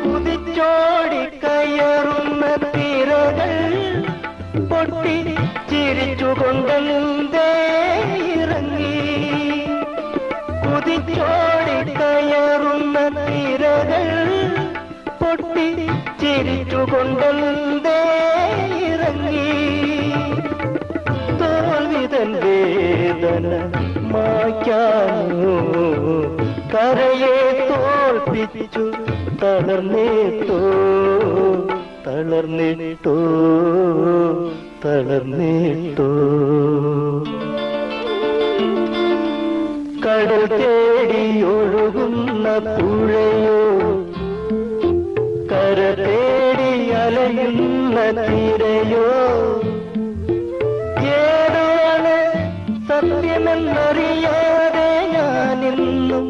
കുതിച്ചോടി കയറുന്ന തിരകൾ പൊട്ടി ചിരിച്ചുകൊണ്ടേ ഇറങ്ങി. കുതിച്ചോടി കയറുന്ന തിരകൾ പൊട്ടി ചിരിച്ചുകൊണ്ടേ ഇറങ്ങി. തോൽവിതൻ വേദന മായ്ക്കാനോ കരയെ തോൽപ്പിച്ചു തളർന്നേട്ടോ തളർന്നിട്ടോ തളർന്നിട്ടോ. കടൽ തേടി ഒഴുകുന്ന പുഴയോ കര തേടി അലയുന്ന തിരയോ ഏതാണ് സത്യമെന്നറിയാതെ ഞാനിന്നും